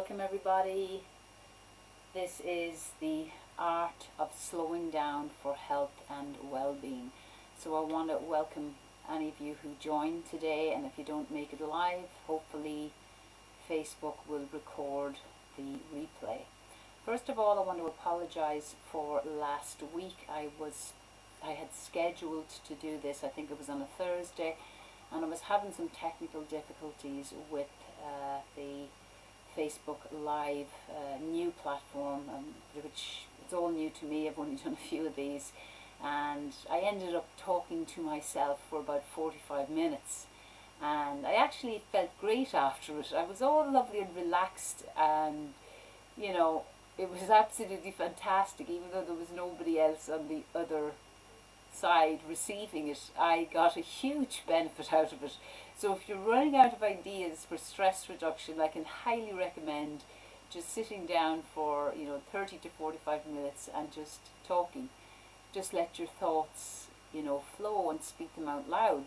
welcome everybody. This is the art of slowing down for health and well-being. So I want to welcome any of you who joined today, and if you don't make it live, hopefully Facebook will record the replay. First of all, I want to apologize for last week. I had scheduled to do this, I think it was on a Thursday, and I was having some technical difficulties with the Facebook Live new platform, which it's all new to me. I've only done a few of these, and I ended up talking to myself for about 45 minutes, and I actually felt great after it. I was all lovely and relaxed, and it was absolutely fantastic. Even though there was nobody else on the other side receiving it, I got a huge benefit out of it. So if you're running out of ideas for stress reduction, I can highly recommend just sitting down for 30 to 45 minutes and just talking. Just let your thoughts flow and speak them out loud,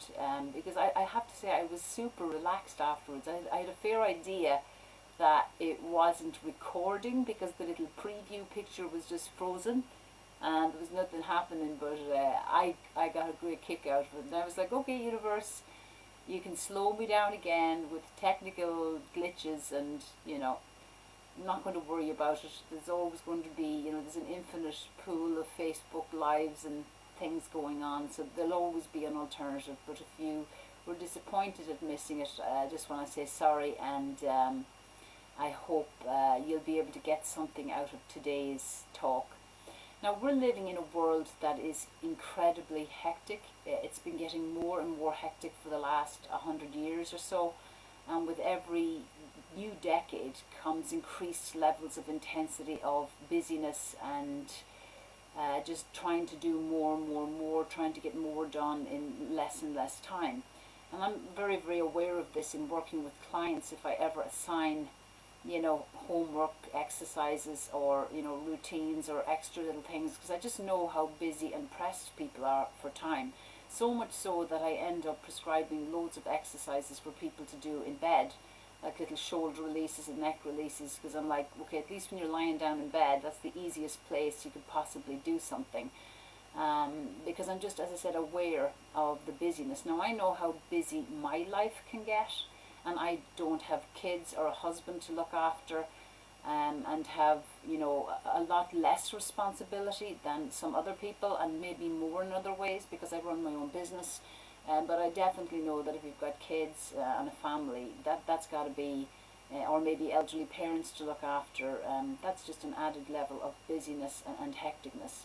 because I have to say I was super relaxed afterwards. I had a fair idea that it wasn't recording because the little preview picture was just frozen and there was nothing happening, but I got a great kick out of it. And I was like, okay, universe, you can slow me down again with technical glitches, and I'm not going to worry about it. There's always going to be, there's an infinite pool of Facebook Lives and things going on, so there'll always be an alternative. But if you were disappointed at missing it, I just want to say sorry, and I hope you'll be able to get something out of today's talk. Now, we're living in a world that is incredibly hectic. It's been getting more and more hectic for the last 100 years or so, and with every new decade comes increased levels of intensity of busyness and just trying to do more and more and more, trying to get more done in less and less time. And I'm very, very aware of this in working with clients. If I ever assign homework exercises or routines or extra little things, because I just know how busy and pressed people are for time, so much so that I end up prescribing loads of exercises for people to do in bed, like little shoulder releases and neck releases, because I'm like, okay, at least when you're lying down in bed, that's the easiest place you could possibly do something, because I'm just, as I said, aware of the busyness. Now, I know how busy my life can get, and I don't have kids or a husband to look after, and have a lot less responsibility than some other people, and maybe more in other ways because I run my own business. But I definitely know that if you've got kids and a family, that's got to be, or maybe elderly parents to look after, that's just an added level of busyness and hecticness.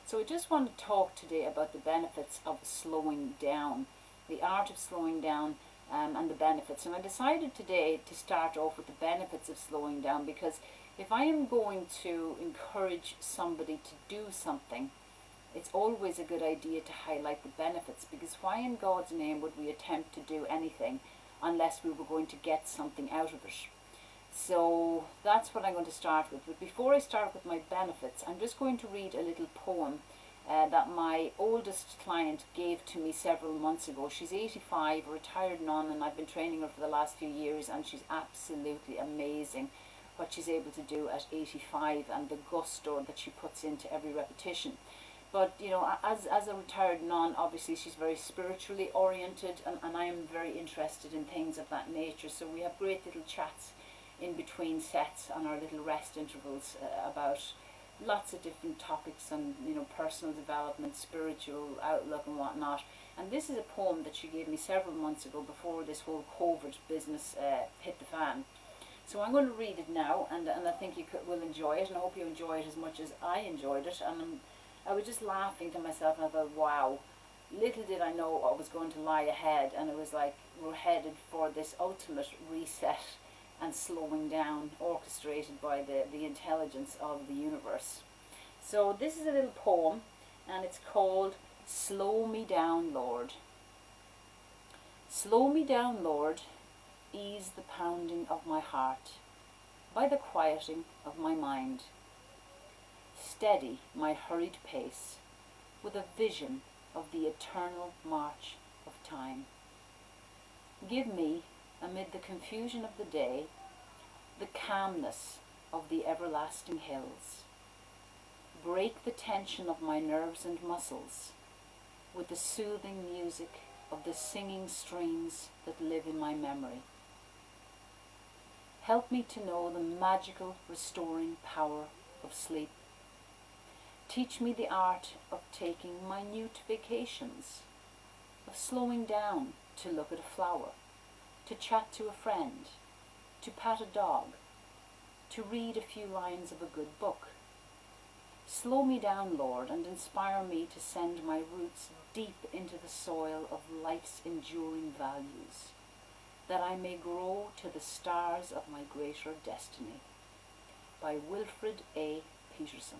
So I just want to talk today about the benefits of slowing down, the art of slowing down, and the benefits. And I decided today to start off with the benefits of slowing down, because if I am going to encourage somebody to do something, it's always a good idea to highlight the benefits, because why in God's name would we attempt to do anything unless we were going to get something out of it? So that's what I'm going to start with. But before I start with my benefits, I'm just going to read a little poem that my oldest client gave to me several months ago. She's 85, a retired nun, and I've been training her for the last few years, and she's absolutely amazing what she's able to do at 85 and the gusto that she puts into every repetition. But as a retired nun, obviously she's very spiritually oriented, and I am very interested in things of that nature. So we have great little chats in between sets on our little rest intervals about lots of different topics on personal development, spiritual outlook and whatnot. And this is a poem that she gave me several months ago before this whole COVID business hit the fan. So I'm going to read it now, and I think you will enjoy it, and I hope you enjoy it as much as I enjoyed it. And I was just laughing to myself, and I thought, wow, little did I know what was going to lie ahead. And it was like, we're headed for this ultimate reset and slowing down, orchestrated by the intelligence of the universe. So this is a little poem, and it's called Slow Me Down, Lord. Slow me down, Lord, ease the pounding of my heart by the quieting of my mind. Steady my hurried pace with a vision of the eternal march of time. Give me, amid the confusion of the day, the calmness of the everlasting hills. Break the tension of my nerves and muscles with the soothing music of the singing streams that live in my memory. Help me to know the magical restoring power of sleep. Teach me the art of taking minute vacations, of slowing down to look at a flower, to chat to a friend, to pat a dog, to read a few lines of a good book. Slow me down, Lord, and inspire me to send my roots deep into the soil of life's enduring values, that I may grow to the stars of my greater destiny. By Wilfred A. Peterson.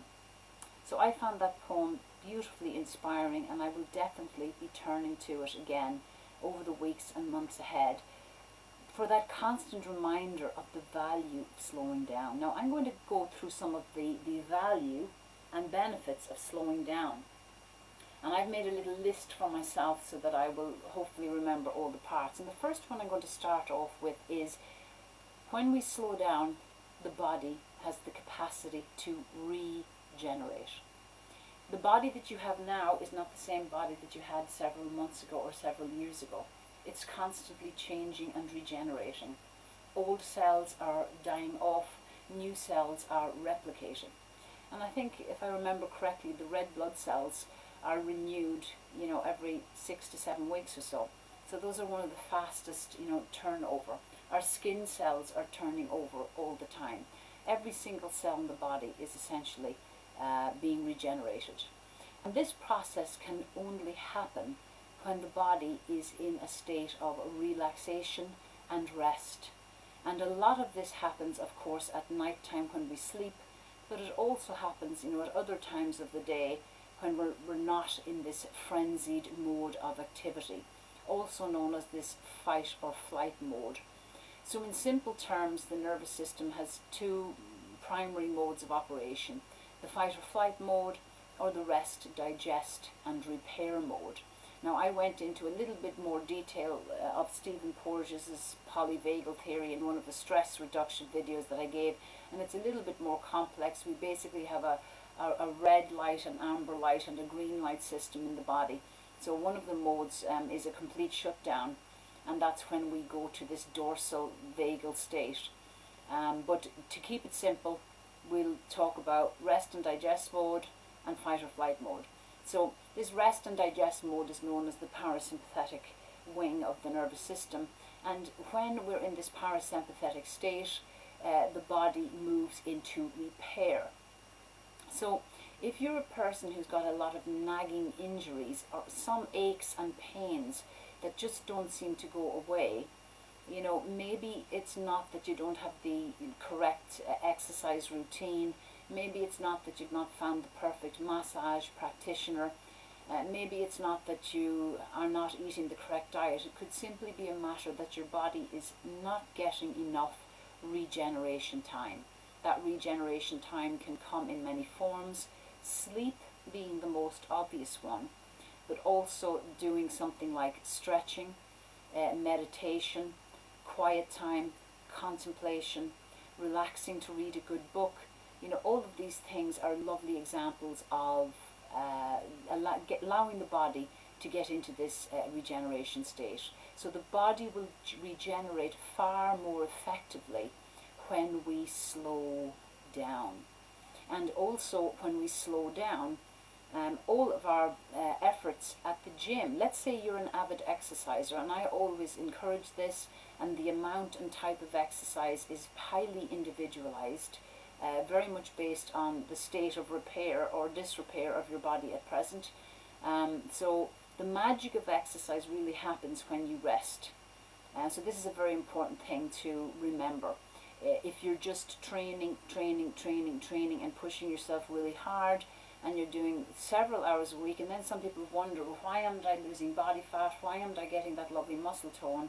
So I found that poem beautifully inspiring, and I will definitely be turning to it again over the weeks and months ahead for that constant reminder of the value of slowing down. Now I'm going to go through some of the value and benefits of slowing down. And I've made a little list for myself so that I will hopefully remember all the parts. And the first one I'm going to start off with is when we slow down, the body has the capacity to regenerate. The body that you have now is not the same body that you had several months ago or several years ago. It's constantly changing and regenerating. Old cells are dying off, new cells are replicating. And I think, if I remember correctly, the red blood cells are renewed, every 6 to 7 weeks or so. So those are one of the fastest, turnover. Our skin cells are turning over all the time. Every single cell in the body is essentially being regenerated. And this process can only happen when the body is in a state of relaxation and rest. And a lot of this happens, of course, at night time when we sleep, but it also happens, at other times of the day when we're not in this frenzied mode of activity, also known as this fight or flight mode. So in simple terms, the nervous system has two primary modes of operation: the fight or flight mode, or the rest, digest and repair mode. Now I went into a little bit more detail of Stephen Porges' polyvagal theory in one of the stress reduction videos that I gave, and it's a little bit more complex. We basically have a red light, an amber light, and a green light system in the body. So one of the modes is a complete shutdown, and that's when we go to this dorsal vagal state. But to keep it simple, we'll talk about rest and digest mode and fight or flight mode. So this rest and digest mode is known as the parasympathetic wing of the nervous system, and when we're in this parasympathetic state, the body moves into repair. So if you're a person who's got a lot of nagging injuries or some aches and pains that just don't seem to go away, maybe it's not that you don't have the correct exercise routine. Maybe it's not that you've not found the perfect massage practitioner. Maybe it's not that you are not eating the correct diet. It could simply be a matter that your body is not getting enough regeneration time. That regeneration time can come in many forms, sleep being the most obvious one, but also doing something like stretching, meditation, quiet time, contemplation, relaxing to read a good book. All of these things are lovely examples of allowing the body to get into this regeneration state. So the body will regenerate far more effectively when we slow down. And also when we slow down, all of our efforts at the gym, let's say you're an avid exerciser, and I always encourage this, and the amount and type of exercise is highly individualized, very much based on the state of repair or disrepair of your body at present. So the magic of exercise really happens when you rest. So this is a very important thing to remember. If you're just training and pushing yourself really hard, and you're doing several hours a week, and then some people wonder, well, why am I losing body fat? Why am I getting that lovely muscle tone?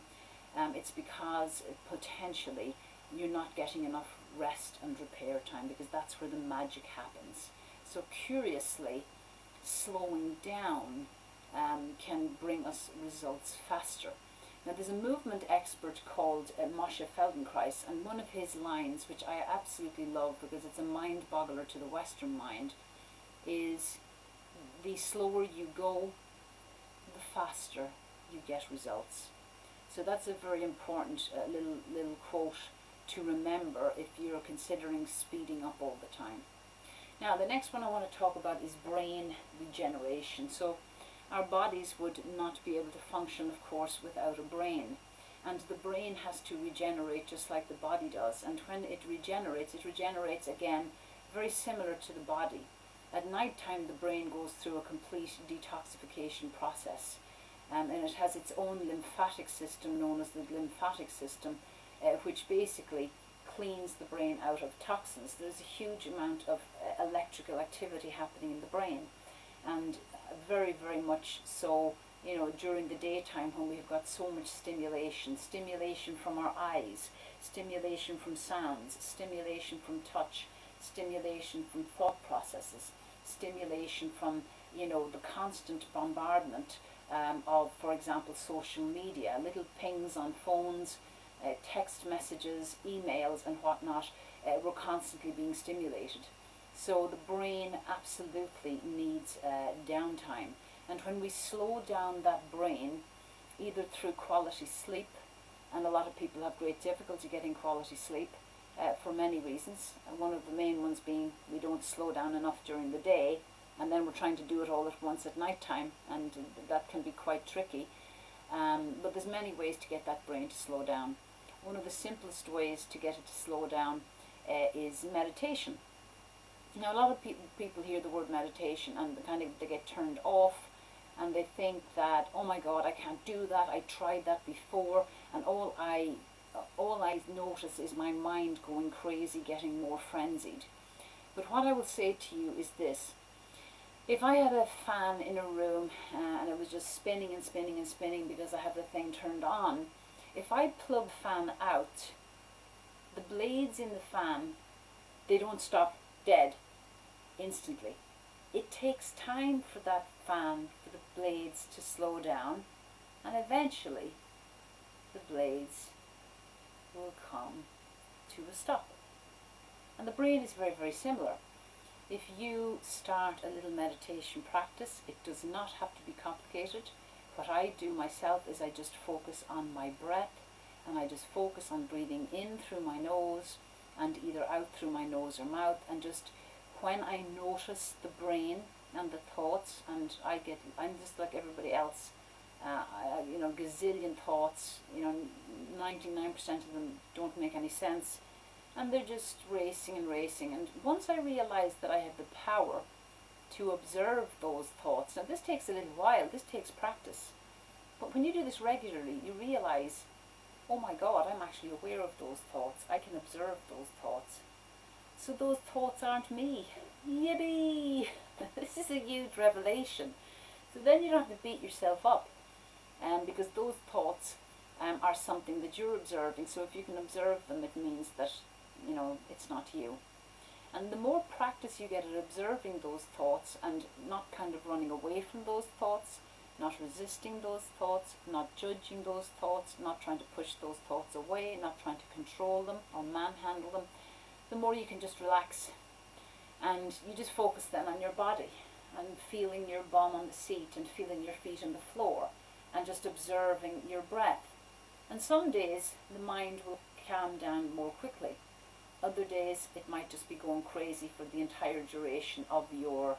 It's because potentially you're not getting enough rest and repair time, because that's where the magic happens. So curiously, slowing down can bring us results faster. Now there's a movement expert called Moshe Feldenkrais, and one of his lines, which I absolutely love because it's a mind boggler to the Western mind, is the slower you go, the faster you get results. So that's a very important little quote to remember if you're considering speeding up all the time. Now the next one I want to talk about is brain regeneration. So our bodies would not be able to function, of course, without a brain. And the brain has to regenerate just like the body does. And when it regenerates again very similar to the body. At night time the brain goes through a complete detoxification process. And it has its own lymphatic system known as the lymphatic system, which basically cleans the brain out of toxins. There's a huge amount of electrical activity happening in the brain, and very, very much so, you know, during the daytime when we've got so much stimulation from our eyes, stimulation from sounds, stimulation from touch, stimulation from thought processes, stimulation from, you know, the constant bombardment of, for example, social media, little pings on phones, text messages, emails and whatnot. We're constantly being stimulated. So the brain absolutely needs downtime. And when we slow down that brain, either through quality sleep, and a lot of people have great difficulty getting quality sleep for many reasons, and one of the main ones being we don't slow down enough during the day, and then we're trying to do it all at once at night time, and that can be quite tricky. But there's many ways to get that brain to slow down. One of the simplest ways to get it to slow down is meditation. Now a lot of people hear the word meditation and they get turned off, and they think that, oh my God, I can't do that, I tried that before, and all I notice is my mind going crazy, getting more frenzied. But what I will say to you is this: if I had a fan in a room and it was just spinning and spinning and spinning because I have the thing turned on, if I plug fan out, the blades in the fan, they don't stop dead instantly. It takes time for that fan, for the blades to slow down, and eventually the blades will come to a stop. And the brain is very, very similar. If you start a little meditation practice, it does not have to be complicated. What I do myself is I just focus on my breath, and I just focus on breathing in through my nose and either out through my nose or mouth, and just when I notice the brain and the thoughts, and I'm just like everybody else, gazillion thoughts, 99% of them don't make any sense, and they're just racing and racing. And once I realize that I have the power to observe those thoughts, now this takes a little while, this takes practice, but when you do this regularly, you realize, oh my God, I'm actually aware of those thoughts, I can observe those thoughts. So those thoughts aren't me. Yippee! This is a huge revelation. So then you don't have to beat yourself up, because those thoughts are something that you're observing. So if you can observe them, it means that, it's not you. And the more practice you get at observing those thoughts and not kind of running away from those thoughts, not resisting those thoughts, not judging those thoughts, not trying to push those thoughts away, not trying to control them or manhandle them, the more you can just relax. And you just focus then on your body and feeling your bum on the seat and feeling your feet on the floor and just observing your breath. And some days the mind will calm down more quickly. Other days it might just be going crazy for the entire duration of your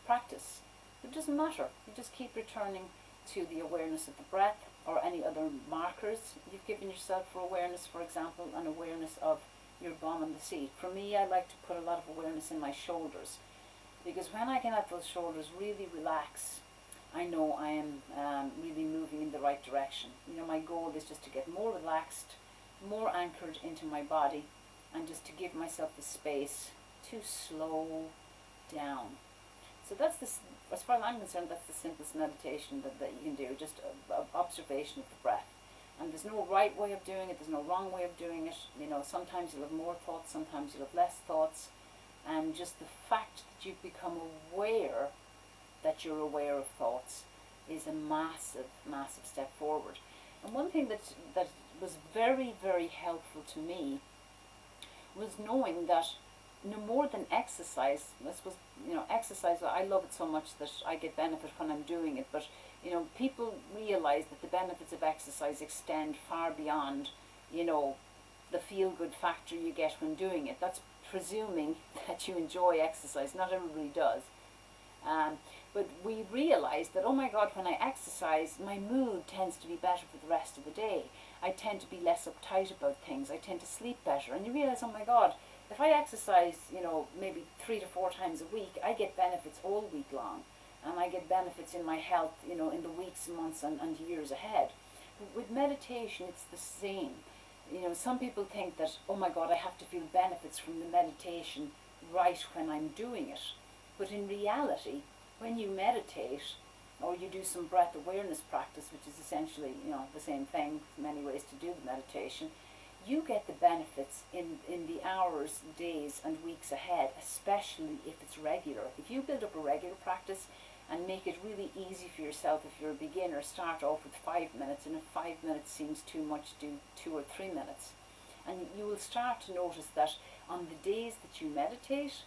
practice. It doesn't matter. You just keep returning to the awareness of the breath or any other markers you've given yourself for awareness, for example, an awareness of your bum on the seat. For me, I like to put a lot of awareness in my shoulders, because when I can let those shoulders really relax, I know I am really moving in the right direction. My goal is just to get more relaxed, more anchored into my body, and just to give myself the space to slow down. So that's as far as I'm concerned, that's the simplest meditation that you can do, just observation of the breath. And there's no right way of doing it, there's no wrong way of doing it. Sometimes you'll have more thoughts, sometimes you'll have less thoughts. And just the fact that you've become aware that you're aware of thoughts is a massive, massive step forward. And one thing that was very, very helpful to me was knowing that no more than exercise, this was, exercise, I love it so much that I get benefit when I'm doing it, but, people realize that the benefits of exercise extend far beyond, the feel-good factor you get when doing it. That's presuming that you enjoy exercise. Not everybody does. But we realize that, oh my God, when I exercise, my mood tends to be better for the rest of the day. I tend to be less uptight about things. I tend to sleep better. And you realize, oh my God, if I exercise, maybe 3 to 4 times a week, I get benefits all week long. And I get benefits in my health, in the weeks, months, and years ahead. But with meditation, it's the same. Some people think that, oh my God, I have to feel benefits from the meditation right when I'm doing it. But in reality, when you meditate, or you do some breath awareness practice, which is essentially, the same thing, many ways to do the meditation, you get the benefits in the hours, days, and weeks ahead, especially if it's regular. If you build up a regular practice and make it really easy for yourself, if you're a beginner, start off with 5 minutes, and if 5 minutes seems too much, do 2 or 3 minutes. And you will start to notice that on the days that you meditate,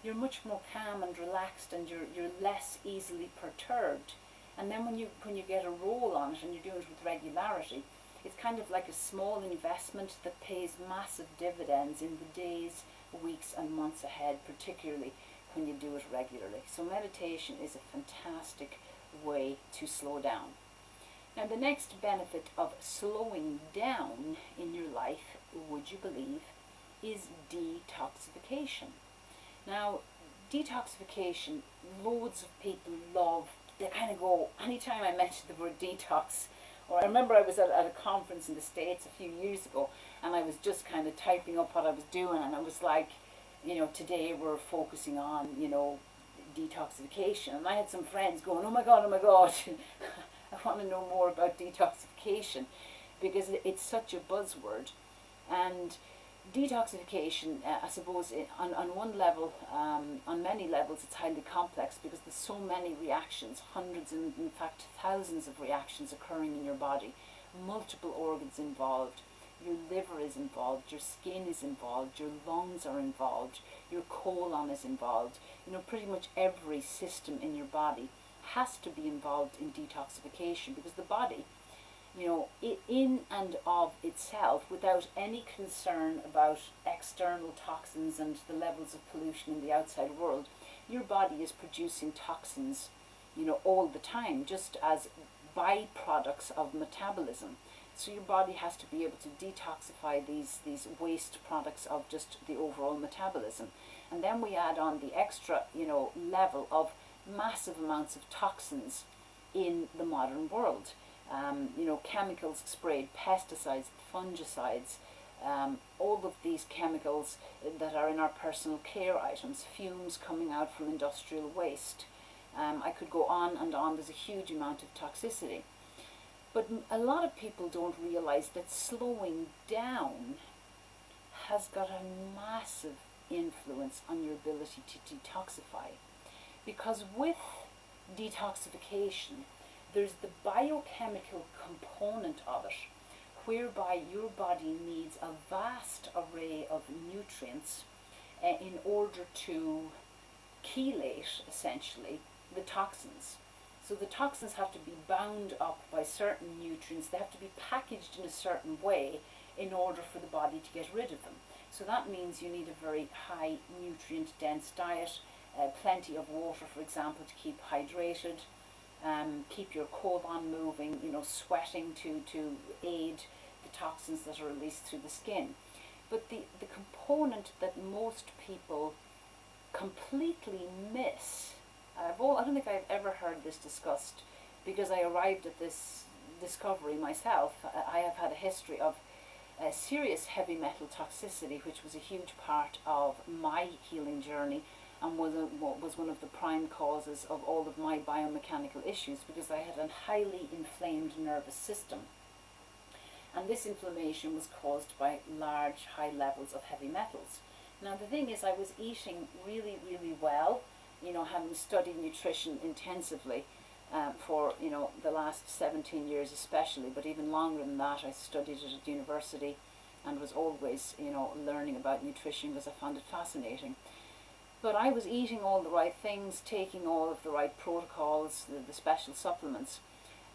you're much more calm and relaxed, and you're less easily perturbed. And then when you get a roll on it and you're doing it with regularity, it's kind of like a small investment that pays massive dividends in the days, weeks, and months ahead, particularly when you do it regularly. So meditation is a fantastic way to slow down. Now, the next benefit of slowing down in your life, would you believe, is detoxification. Now, detoxification, loads of people love, they kind of go, anytime I mention the word detox, or I remember I was at a conference in the States a few years ago, and I was just kind of typing up what I was doing, and I was like, today we're focusing on, detoxification. And I had some friends going, oh my God, I want to know more about detoxification, because it's such a buzzword. And detoxification, I suppose, on one level, on many levels, it's highly complex, because there's so many reactions, hundreds and in fact thousands of reactions occurring in your body, multiple organs involved. Your liver is involved, your skin is involved, your lungs are involved, your colon is involved. Pretty much every system in your body has to be involved in detoxification, because the body, in and of itself, without any concern about external toxins and the levels of pollution in the outside world, your body is producing toxins, all the time, just as byproducts of metabolism. So your body has to be able to detoxify these waste products of just the overall metabolism. And then we add on the extra, level of massive amounts of toxins in the modern world. Chemicals sprayed, pesticides, fungicides, all of these chemicals that are in our personal care items, fumes coming out from industrial waste. I could go on and on. There's a huge amount of toxicity. But a lot of people don't realize that slowing down has got a massive influence on your ability to detoxify. Because with detoxification, there's the biochemical component of it, whereby your body needs a vast array of nutrients in order to chelate, essentially, the toxins. So the toxins have to be bound up by certain nutrients. They have to be packaged in a certain way in order for the body to get rid of them. So that means you need a very high nutrient dense diet, plenty of water, for example, to keep hydrated, keep your colon moving, sweating to aid the toxins that are released through the skin. But the component that most people completely miss, I don't think I've ever heard this discussed, because I arrived at this discovery myself. I have had a history of serious heavy metal toxicity, which was a huge part of my healing journey, and was one of the prime causes of all of my biomechanical issues, because I had a highly inflamed nervous system. And this inflammation was caused by large, high levels of heavy metals. Now the thing is, I was eating really, really well, having studied nutrition intensively, for the last 17 years especially, but even longer than that. I studied it at university and was always learning about nutrition because I found it fascinating. But I was eating all the right things, taking all of the right protocols, the special supplements,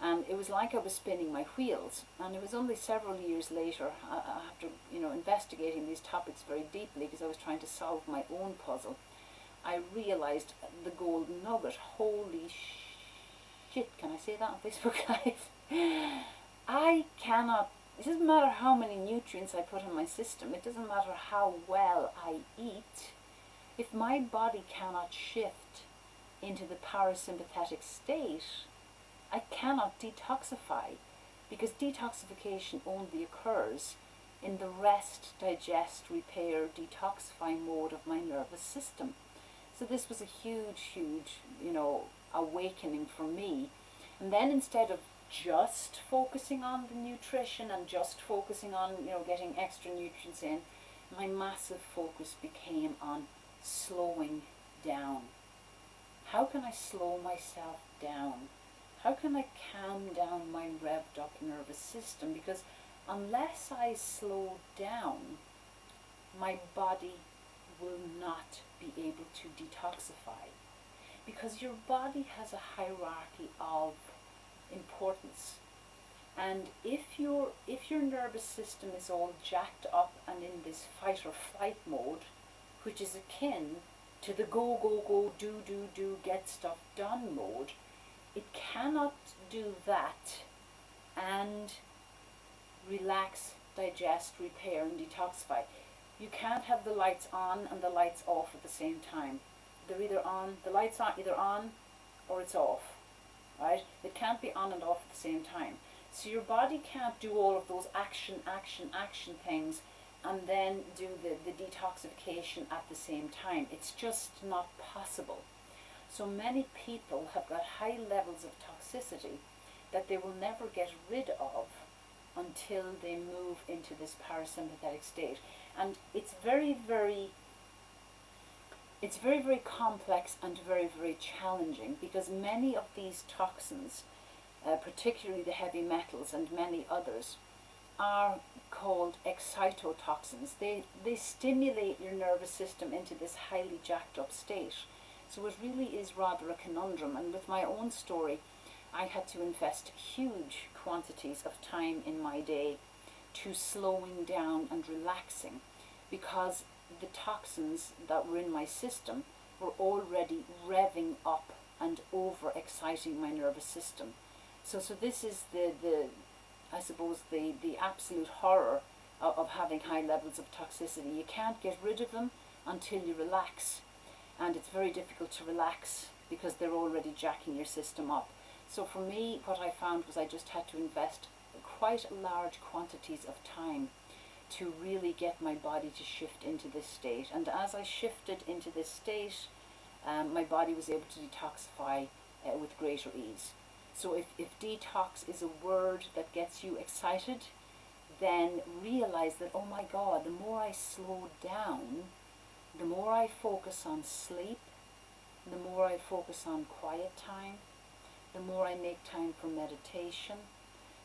and it was like I was spinning my wheels. And it was only several years later, after investigating these topics very deeply, because I was trying to solve my own puzzle, I realized the golden nugget. Holy shit, can I say that on Facebook Live? I cannot, it doesn't matter how many nutrients I put in my system, it doesn't matter how well I eat, if my body cannot shift into the parasympathetic state, I cannot detoxify, because detoxification only occurs in the rest, digest, repair, detoxify mode of my nervous system. So this was a huge, awakening for me. And then instead of just focusing on the nutrition and just focusing on, getting extra nutrients in, my massive focus became on slowing down. How can I slow myself down? How can I calm down my revved up nervous system? Because unless I slow down, my body will not be able to detoxify. Because your body has a hierarchy of importance. And if your nervous system is all jacked up and in this fight or flight mode, which is akin to the go, go, go, do, get stuff done mode, it cannot do that and relax, digest, repair, and detoxify. You can't have the lights on and the lights off at the same time. They're either on, the lights are either on or it's off, right? It can't be on and off at the same time. So your body can't do all of those action things and then do the detoxification at the same time. It's just not possible. So many people have got high levels of toxicity that they will never get rid of until they move into this parasympathetic state. And it's very, very complex and very, very challenging, because many of these toxins, particularly the heavy metals and many others, are called excitotoxins. They stimulate your nervous system into this highly jacked up state. So it really is rather a conundrum. And with my own story, I had to invest huge quantities of time in my day to slowing down and relaxing, because the toxins that were in my system were already revving up and over-exciting my nervous system. So this is I suppose the absolute horror of having high levels of toxicity. You can't get rid of them until you relax. And it's very difficult to relax because they're already jacking your system up. So for me, what I found was I just had to invest quite large quantities of time to really get my body to shift into this state. And as I shifted into this state, my body was able to detoxify with greater ease. So if detox is a word that gets you excited, then realize that, oh my God, the more I slow down, the more I focus on sleep, the more I focus on quiet time, the more I make time for meditation,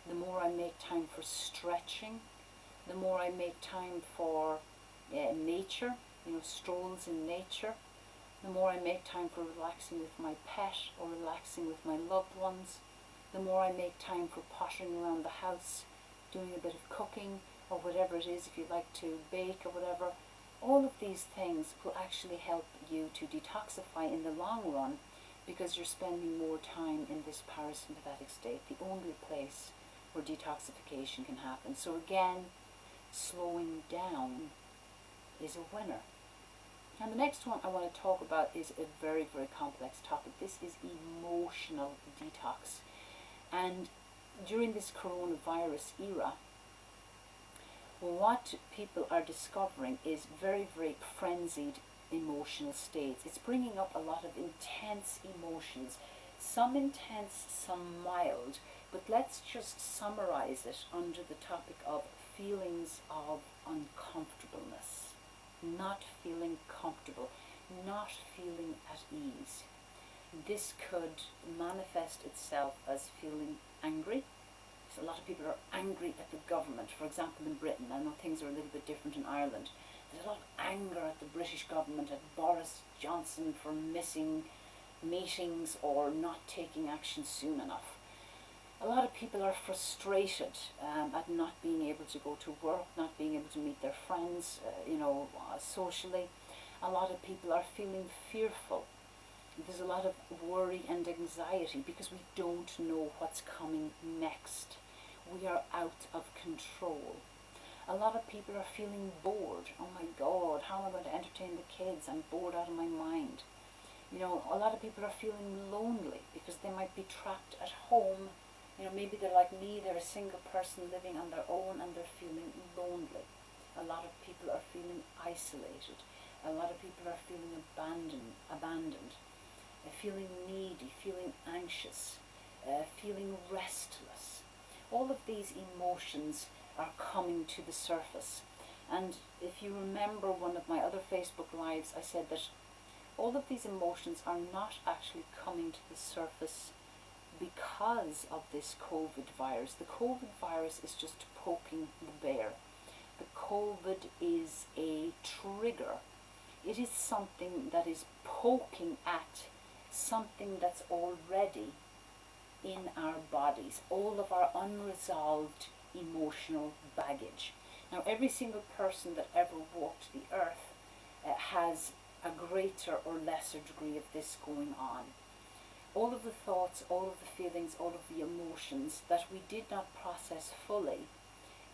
the more I make time for stretching, the more I make time for nature, strolls in nature, the more I make time for relaxing with my pet or relaxing with my loved ones, the more I make time for pottering around the house, doing a bit of cooking or whatever it is, if you like to bake or whatever. All of these things will actually help you to detoxify in the long run, because you're spending more time in this parasympathetic state, the only place where detoxification can happen. So again, slowing down is a winner. And the next one I want to talk about is a very, very complex topic. This is emotional detox. And during this coronavirus era, what people are discovering is very, very frenzied emotional states. It's bringing up a lot of intense emotions, some intense, some mild, but let's just summarize it under the topic of feelings of uncomfortableness, not feeling comfortable, not feeling at ease. This could manifest itself as feeling angry. So a lot of people are angry at the government. For example, in Britain, I know things are a little bit different in Ireland. There's a lot of anger at the British government, at Boris Johnson for missing meetings or not taking action soon enough. A lot of people are frustrated at not being able to go to work, not being able to meet their friends, socially. A lot of people are feeling fearful. There's a lot of worry and anxiety because we don't know what's coming next. We are out of control. A lot of people are feeling bored. Oh my God, how am I going to entertain the kids? I'm bored out of my mind. A lot of people are feeling lonely because they might be trapped at home. Maybe they're like me, they're a single person living on their own and they're feeling lonely. A lot of people are feeling isolated. A lot of people are feeling abandoned, feeling needy, feeling anxious, feeling restless. All of these emotions are coming to the surface. And if you remember one of my other Facebook Lives, I said that all of these emotions are not actually coming to the surface because of this COVID virus. The COVID virus is just poking the bear. The COVID is a trigger. It is something that is poking at something that's already in our bodies, all of our unresolved emotional baggage. Now, every single person that ever walked the earth has a greater or lesser degree of this going on. All of the thoughts, all of the feelings, all of the emotions that we did not process fully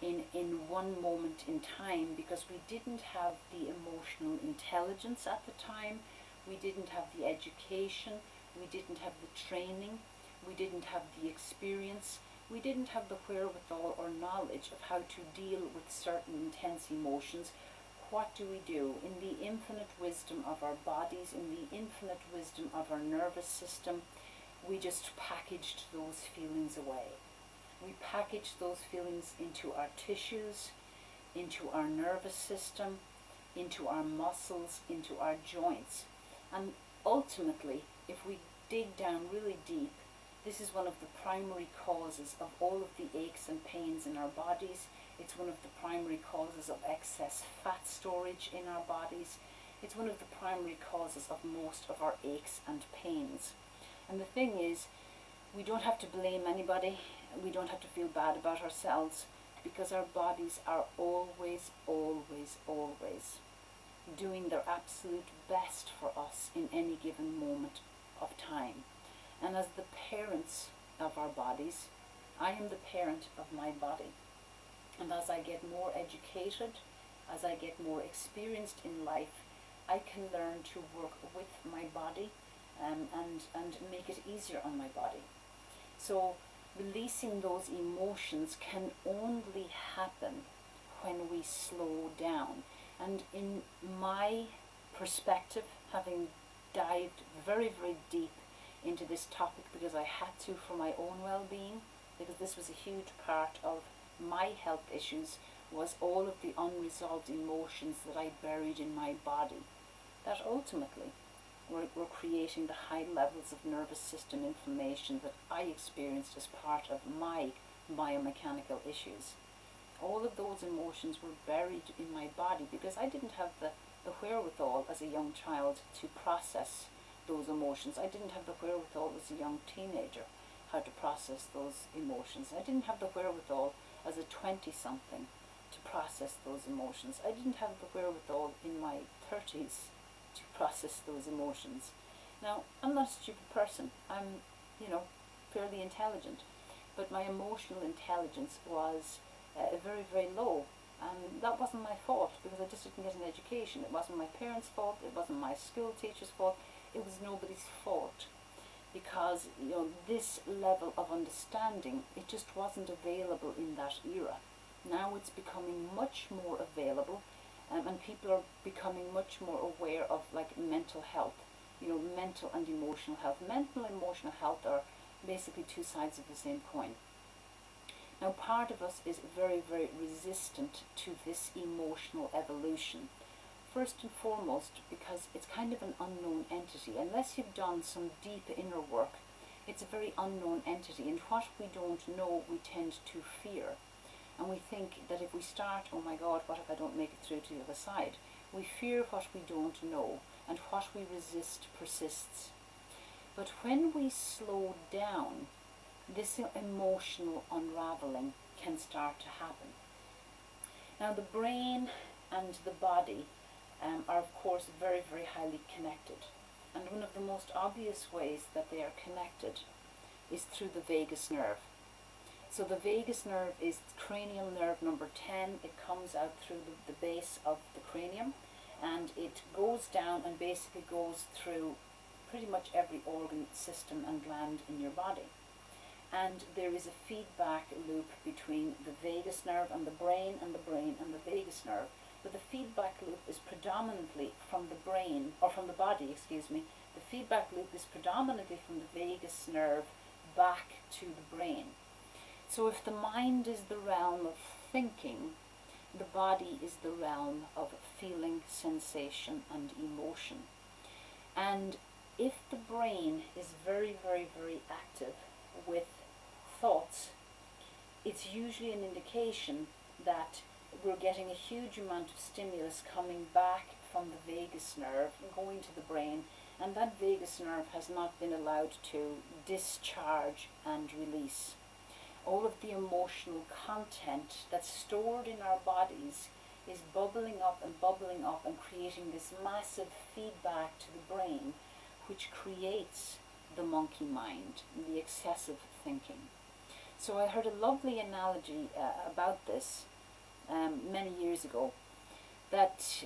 in one moment in time because we didn't have the emotional intelligence at the time, we didn't have the education, we didn't have the training, we didn't have the experience, we didn't have the wherewithal or knowledge of how to deal with certain intense emotions. What do? In the infinite wisdom of our bodies, in the infinite wisdom of our nervous system, we just packaged those feelings away. We packaged those feelings into our tissues, into our nervous system, into our muscles, into our joints. And ultimately, if we dig down really deep, this is one of the primary causes of all of the aches and pains in our bodies. It's one of the primary causes of excess fat storage in our bodies. It's one of the primary causes of most of our aches and pains. And the thing is, we don't have to blame anybody. We don't have to feel bad about ourselves because our bodies are always, always, always doing their absolute best for us in any given moment of time. And as the parents of our bodies, I am the parent of my body. And as I get more educated, as I get more experienced in life, I can learn to work with my body and make it easier on my body. So releasing those emotions can only happen when we slow down. And in my perspective, having dived very, very deep into this topic because I had to for my own well-being, because this was a huge part of my health issues, was all of the unresolved emotions that I buried in my body that ultimately were creating the high levels of nervous system inflammation that I experienced as part of my biomechanical issues. All of those emotions were buried in my body because I didn't have the wherewithal as a young child to process those emotions. I didn't have the wherewithal as a young teenager how to process those emotions. I didn't have the wherewithal as a 20-something to process those emotions. I didn't have the wherewithal in my 30s to process those emotions. Now, I'm not a stupid person. I'm, fairly intelligent. But my emotional intelligence was very, very low. And that wasn't my fault because I just didn't get an education. It wasn't my parents' fault. It wasn't my school teacher's fault. It was nobody's fault. Because, this level of understanding, it just wasn't available in that era. Now it's becoming much more available, and people are becoming much more aware of mental health, mental and emotional health. Mental and emotional health are basically two sides of the same coin. Now, part of us is very, very resistant to this emotional evolution. first and foremost because it's kind of an unknown entity. Unless you've done some deep inner work, it's a very unknown entity, and what we don't know we tend to fear. And we think that if we start, oh my God, what if I don't make it through to the other side? We fear what we don't know, and what we resist persists. But when we slow down, this emotional unraveling can start to happen. Now the brain and the body are of course very, very highly connected. And one of the most obvious ways that they are connected is through the vagus nerve. So the vagus nerve is cranial nerve number 10. It comes out through the base of the cranium, and it goes down and basically goes through pretty much every organ, system and gland in your body. And there is a feedback loop between the vagus nerve and the brain, and the brain and the vagus nerve. But the feedback loop is predominantly from the brain, or from the body, excuse me. The feedback loop is predominantly from the vagus nerve back to the brain. So if the mind is the realm of thinking, the body is the realm of feeling, sensation and emotion. And if the brain is very, very, very active with thoughts, it's usually an indication that we're getting a huge amount of stimulus coming back from the vagus nerve going to the brain, and that vagus nerve has not been allowed to discharge and release. All of the emotional content that's stored in our bodies is bubbling up and creating this massive feedback to the brain, which creates the monkey mind, the excessive thinking. So I heard a lovely analogy about this many years ago, that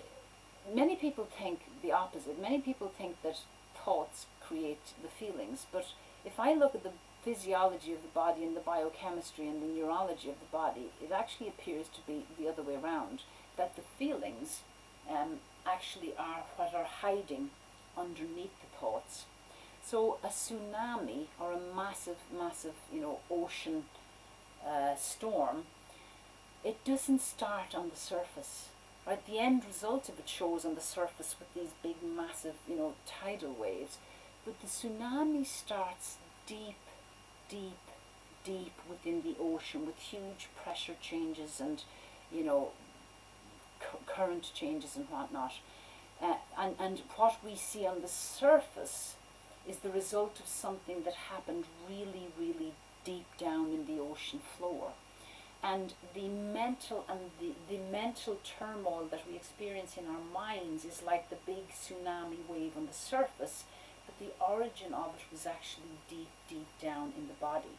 many people think the opposite. Many people think that thoughts create the feelings, but if I look at the physiology of the body and the biochemistry and the neurology of the body, it actually appears to be the other way around, that the feelings actually are what are hiding underneath the thoughts. So a tsunami or a massive, ocean storm, it doesn't start on the surface. Right? The end result of it shows on the surface with these big, massive, tidal waves. But the tsunami starts deep, deep, deep within the ocean with huge pressure changes and, current changes and whatnot. And what we see on the surface is the result of something that happened really, really deep down in the ocean floor. And the mental turmoil that we experience in our minds is like the big tsunami wave on the surface, but the origin of it was actually deep, deep down in the body.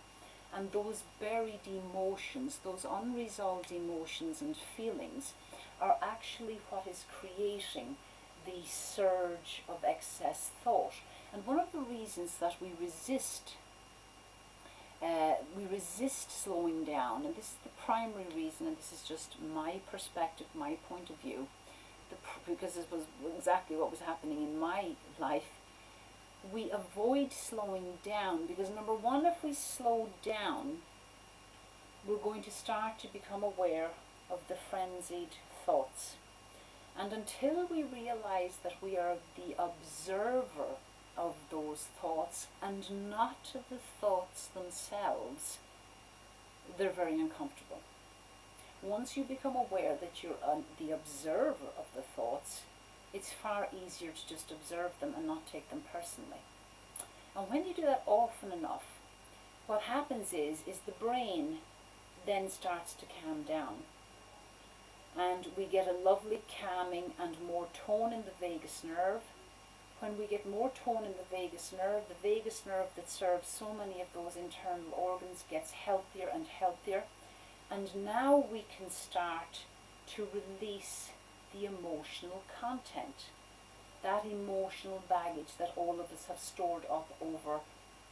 And those buried emotions, those unresolved emotions and feelings are actually what is creating the surge of excess thought. And one of the reasons that we resist slowing down, and this is the primary reason, and this is just my perspective, my point of view, because this was exactly what was happening in my life. We avoid slowing down because, number one, if we slow down, we're going to start to become aware of the frenzied thoughts. And until we realize that we are the observer of those thoughts and not the thoughts themselves, they're very uncomfortable. Once you become aware that you're the observer of the thoughts, it's far easier to just observe them and not take them personally. And when you do that often enough, what happens is the brain then starts to calm down. And we get a lovely calming and more tone in the vagus nerve. When we get more tone in the vagus nerve that serves so many of those internal organs gets healthier and healthier. And now we can start to release the emotional content, that emotional baggage that all of us have stored up over,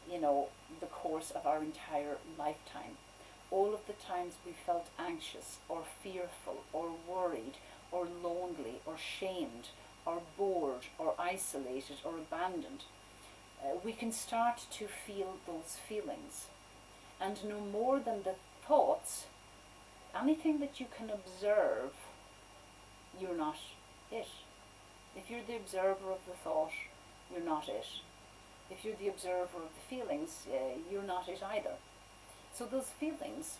the course of our entire lifetime. All of the times we felt anxious or fearful or worried or lonely or shamed or bored or isolated or abandoned, we can start to feel those feelings. And no more than the thoughts, anything that you can observe, you're not it. If you're the observer of the thought, you're not it. If you're the observer of the feelings, you're not it either. So those feelings,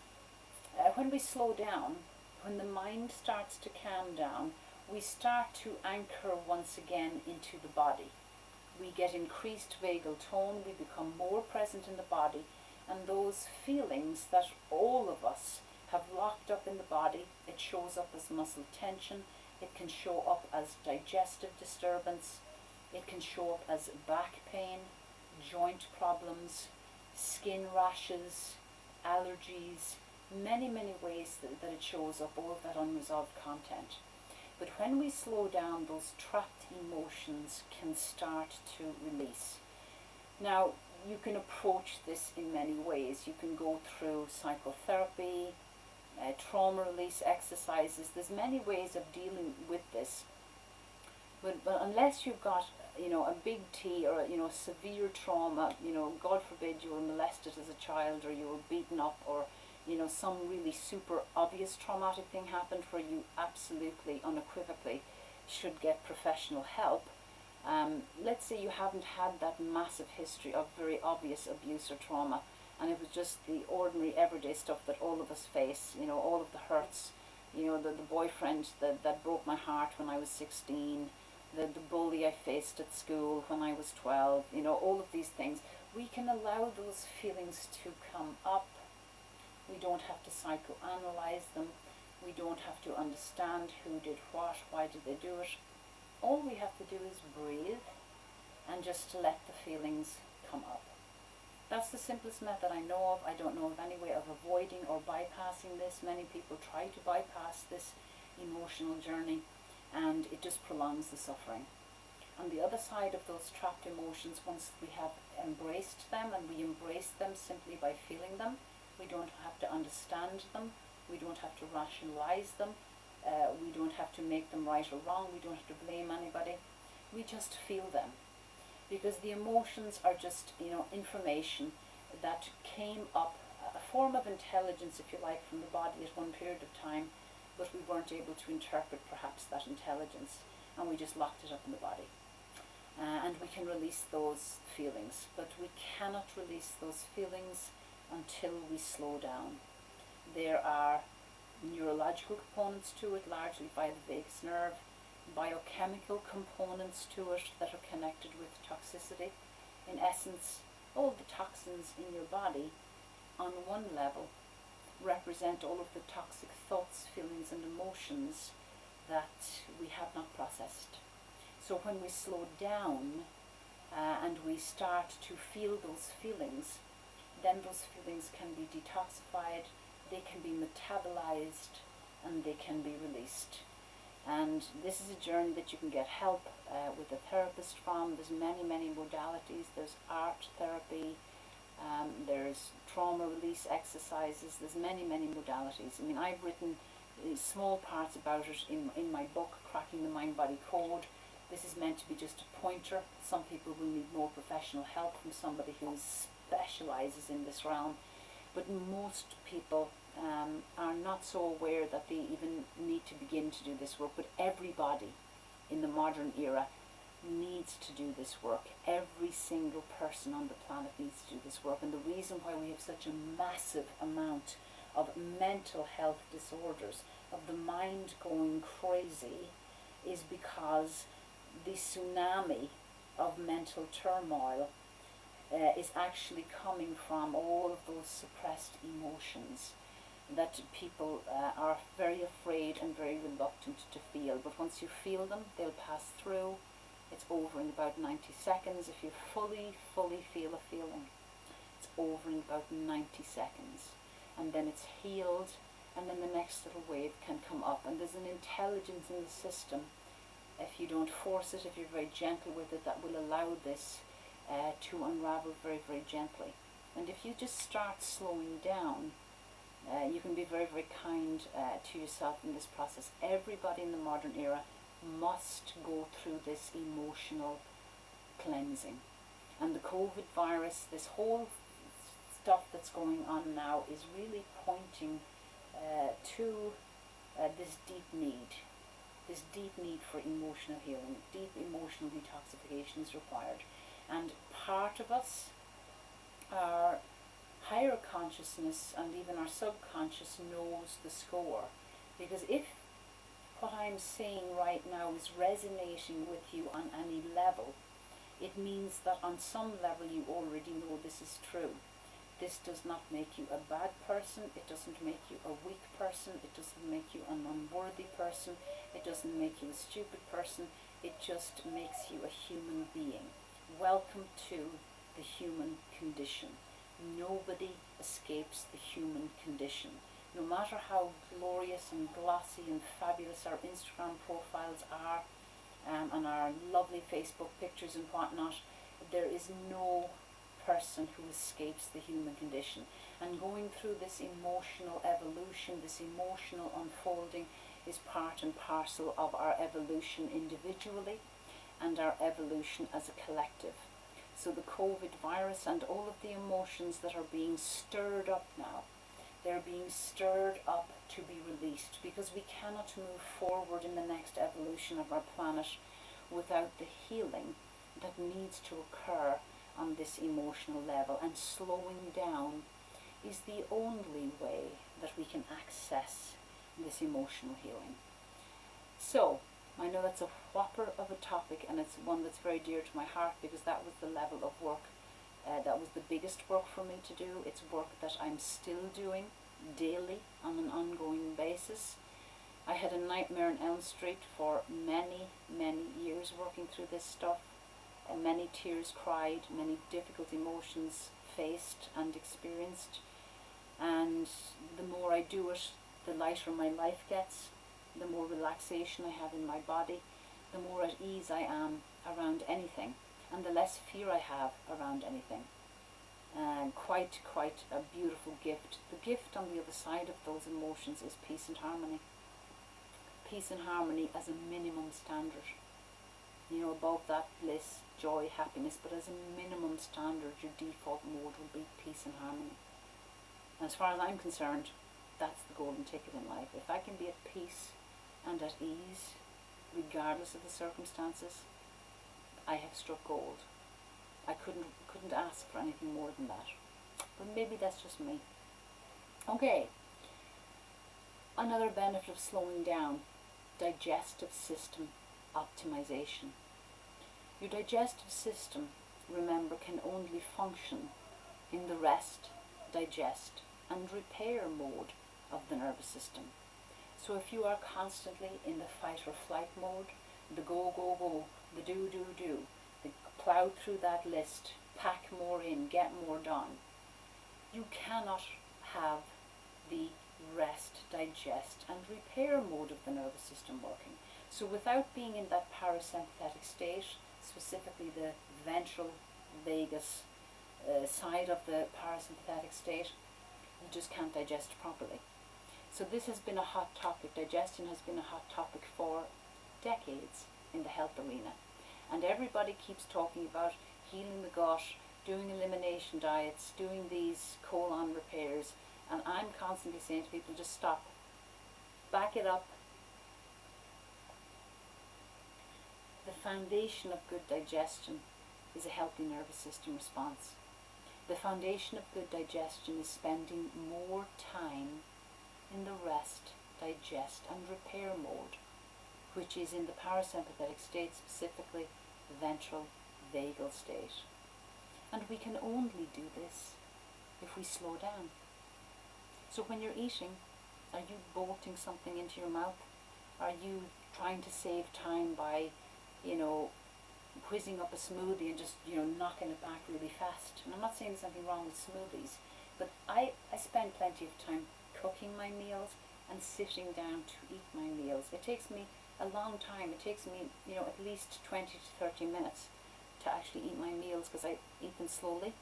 when we slow down, when the mind starts to calm down, we start to anchor once again into the body. We get increased vagal tone, we become more present in the body, and those feelings that all of us have locked up in the body, it shows up as muscle tension, it can show up as digestive disturbance, it can show up as back pain, joint problems, skin rashes, allergies, many ways that it shows up, all of that unresolved content. But when we slow down, those trapped emotions can start to release. Now, you can approach this in many ways. You can go through psychotherapy, trauma release exercises. There's many ways of dealing with this. But unless you've got, a big T or, severe trauma, God forbid you were molested as a child or you were beaten up or, some really super obvious traumatic thing happened where you absolutely, unequivocally should get professional help. Let's say you haven't had that massive history of very obvious abuse or trauma, and it was just the ordinary everyday stuff that all of us face, all of the hurts, the boyfriend that broke my heart when I was 16, the bully I faced at school when I was 12, all of these things. We can allow those feelings to come up. We don't have to psychoanalyze them. We don't have to understand who did what, why did they do it. All we have to do is breathe and just let the feelings come up. That's the simplest method I know of. I don't know of any way of avoiding or bypassing this. Many people try to bypass this emotional journey, and it just prolongs the suffering. On the other side of those trapped emotions, once we have embraced them, and we embrace them simply by feeling them, we don't have to understand them, we don't have to rationalize them, we don't have to make them right or wrong, we don't have to blame anybody, we just feel them. Because the emotions are just, information that came up, a form of intelligence, if you like, from the body at one period of time, but we weren't able to interpret perhaps that intelligence, and we just locked it up in the body. And we can release those feelings, but we cannot release those feelings until we slow down. There are neurological components to it, largely via the vagus nerve, biochemical components to it that are connected with toxicity. In essence, all the toxins in your body, on one level, represent all of the toxic thoughts, feelings and emotions that we have not processed. So when we slow down and we start to feel those feelings, then those feelings can be detoxified, they can be metabolized, and they can be released. And this is a journey that you can get help with a therapist from. There's many modalities. There's art therapy, there's trauma release exercises, there's many modalities. I mean, I've written small parts about it in my book, Cracking the Mind-Body Code. This is meant to be just a pointer. Some people will need more professional help from somebody who specializes in this realm. But most people are not so aware that they even need to begin to do this work. But everybody in the modern era needs to do this work. Every single person on the planet needs to do this work. And the reason why we have such a massive amount of mental health disorders, of the mind going crazy, is because the tsunami of mental turmoil is actually coming from all of those suppressed emotions that people are very afraid and very reluctant to feel. But once you feel them, they'll pass through. It's over in about 90 seconds. If you fully feel a feeling, it's over in about 90 seconds. And then it's healed, and then the next little wave can come up. And there's an intelligence in the system. If you don't force it, if you're very gentle with it, that will allow this to unravel very gently. And if you just start slowing down, you can be very kind to yourself in this process. Everybody in the modern era must go through this emotional cleansing. And the COVID virus, this whole stuff that's going on now, is really pointing to this deep need. this deep need for emotional healing, deep emotional detoxification is required. And part of us, our higher consciousness and even our subconscious knows the score. Because if what I'm saying right now is resonating with you on any level, it means that on some level you already know this is true. This does not make you a bad person, it doesn't make you a weak person, it doesn't make you an unworthy person, it doesn't make you a stupid person, it just makes you a human being. Welcome to the human condition. Nobody escapes the human condition. No matter how glorious and glossy and fabulous our Instagram profiles are, and our lovely Facebook pictures and whatnot, there is no person who escapes the human condition. And going through this emotional evolution, this emotional unfolding, is part and parcel of our evolution individually and our evolution as a collective. So the COVID virus and all of the emotions that are being stirred up now, they're being stirred up to be released, because we cannot move forward in the next evolution of our planet without the healing that needs to occur on this emotional level. And slowing down is the only way that we can access this emotional healing. So, I know that's a whopper of a topic, and it's one that's very dear to my heart, because that was the level of work, that was the biggest work for me to do. It's work that I'm still doing daily on an ongoing basis. I had a nightmare on Elm Street for many, many years working through this stuff. Many tears cried, many difficult emotions faced and experienced. And the more I do it, the lighter my life gets, the more relaxation I have in my body, the more at ease I am around anything, and the less fear I have around anything. And quite a beautiful gift. The gift on the other side of those emotions is peace and harmony. Peace and harmony as a minimum standard. You know, above that, bliss, joy, happiness, but as a minimum standard, your default mode will be peace and harmony. And as far as I'm concerned, that's the golden ticket in life. If I can be at peace and at ease, regardless of the circumstances, I have struck gold. I couldn't ask for anything more than that. But maybe that's just me. Okay. Another benefit of slowing down, digestive system optimization. Your digestive system, remember, can only function in the rest, digest, and repair mode of the nervous system. So if you are constantly in the fight or flight mode, the go, go, go, the do, do, do, the plow through that list, pack more in, get more done, you cannot have the rest, digest, and repair mode of the nervous system working. So without being in that parasympathetic state, specifically the ventral vagus side of the parasympathetic state, you just can't digest properly. So this has been a hot topic. Digestion has been a hot topic for decades in the health arena. And everybody keeps talking about healing the gut, doing elimination diets, doing these colon repairs. And I'm constantly saying to people, just stop. Back it up. The foundation of good digestion is a healthy nervous system response. The foundation of good digestion is spending more time in the rest, digest, and repair mode, which is in the parasympathetic state, specifically the ventral vagal state. And we can only do this if we slow down. So when you're eating, are you bolting something into your mouth? Are you trying to save time by, whizzing up a smoothie and just, knocking it back really fast? And I'm not saying there's anything wrong with smoothies, but I spend plenty of time cooking my meals and sitting down to eat my meals. It takes me a long time. It takes me, at least 20 to 30 minutes to actually eat my meals, because I eat them slowly.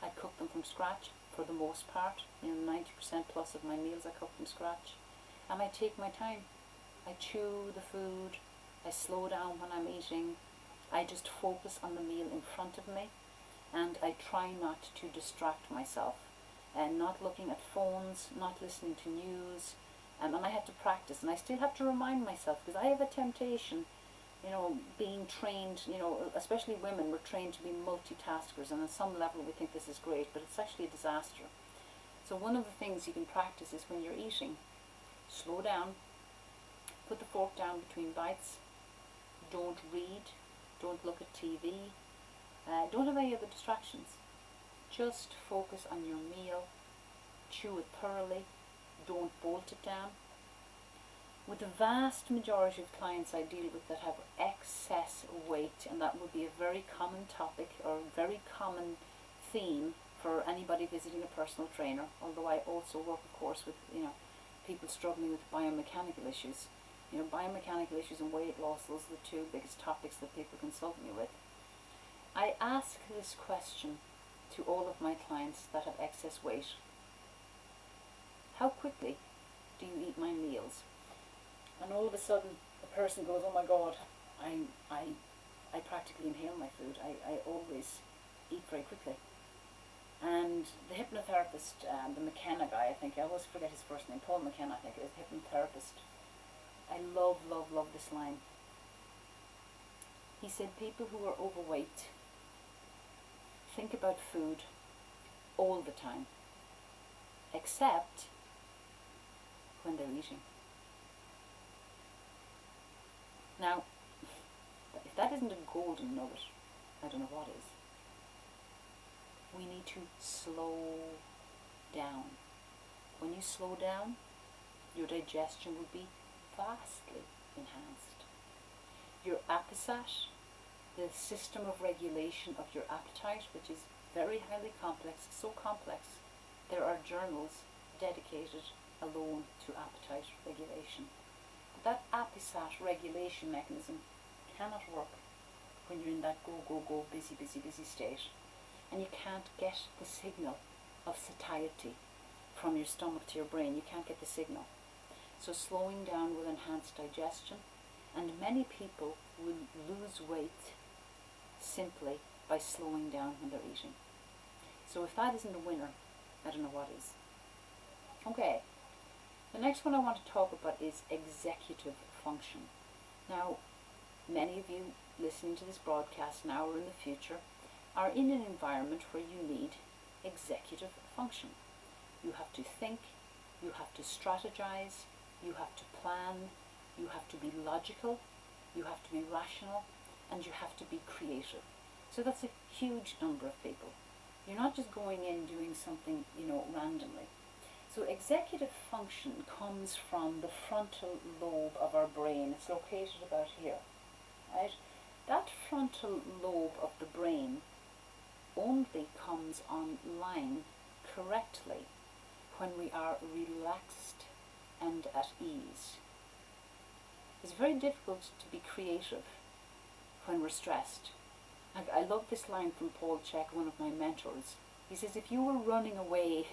I cook them from scratch for the most part. 90% plus of my meals I cook from scratch. And I take my time. I chew the food. I slow down when I'm eating. I just focus on the meal in front of me, and I try not to distract myself. And not looking at phones, not listening to news, And I had to practice, and I still have to remind myself, because I have a temptation, being trained, especially women, we're trained to be multitaskers, and on some level we think this is great, but it's actually a disaster. So one of the things you can practice is when you're eating, slow down, put the fork down between bites, don't read, don't look at TV, don't have any other distractions. Just focus on your meal, chew it thoroughly, don't bolt it down. With the vast majority of clients I deal with that have excess weight, and that would be a very common topic or a very common theme for anybody visiting a personal trainer, although I also work, of course, with people struggling with biomechanical issues. Biomechanical issues and weight loss, those are the two biggest topics that people consult me with. I ask this question to all of my clients that have excess weight. How quickly do you eat my meals? And all of a sudden the person goes, oh my God, I practically inhale my food. I always eat very quickly. And the hypnotherapist, the McKenna guy, I think, I always forget his first name, Paul McKenna, I think it is, hypnotherapist. I love, love, love this line. He said, people who are overweight think about food all the time, except when they're eating. Now, if that isn't a golden nugget, I don't know what is. We need to slow down. When you slow down, your digestion will be vastly enhanced. Your appetite, the system of regulation of your appetite, which is very highly complex, so complex, there are journals dedicated alone to appetite regulation. But that appetite regulation mechanism cannot work when you're in that go, go, go, busy, busy, busy state. And you can't get the signal of satiety from your stomach to your brain. You can't get the signal. So slowing down will enhance digestion, and many people will lose weight simply by slowing down when they're eating. So if that isn't a winner, I don't know what is. Okay, the next one I want to talk about is executive function. Now, many of you listening to this broadcast now or in the future are in an environment where you need executive function. You have to think, you have to strategize, you have to plan, you have to be logical, you have to be rational, and you have to be creative. So that's a huge number of people. You're not just going in doing something, randomly. So executive function comes from the frontal lobe of our brain. It's located about here, right? That frontal lobe of the brain only comes online correctly when we are relaxed and at ease. It's very difficult to be creative when we're stressed. I love this line from Paul Chek, one of my mentors. He says, if you were running away,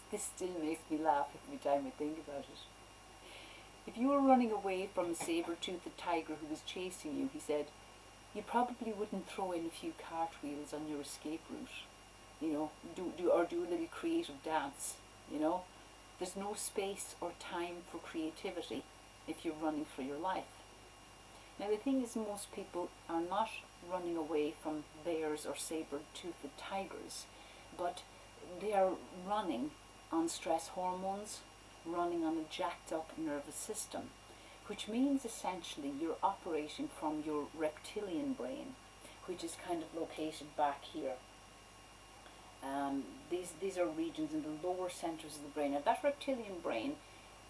this still makes me laugh every time I think about it. If you were running away from a saber-toothed tiger who was chasing you, he said, you probably wouldn't throw in a few cartwheels on your escape route, do a little creative dance, There's no space or time for creativity if you're running for your life. Now the thing is, most people are not running away from bears or saber-toothed tigers, but they are running on stress hormones, running on a jacked up nervous system, which means essentially you're operating from your reptilian brain, which is kind of located back here. These are regions in the lower centers of the brain. Now that reptilian brain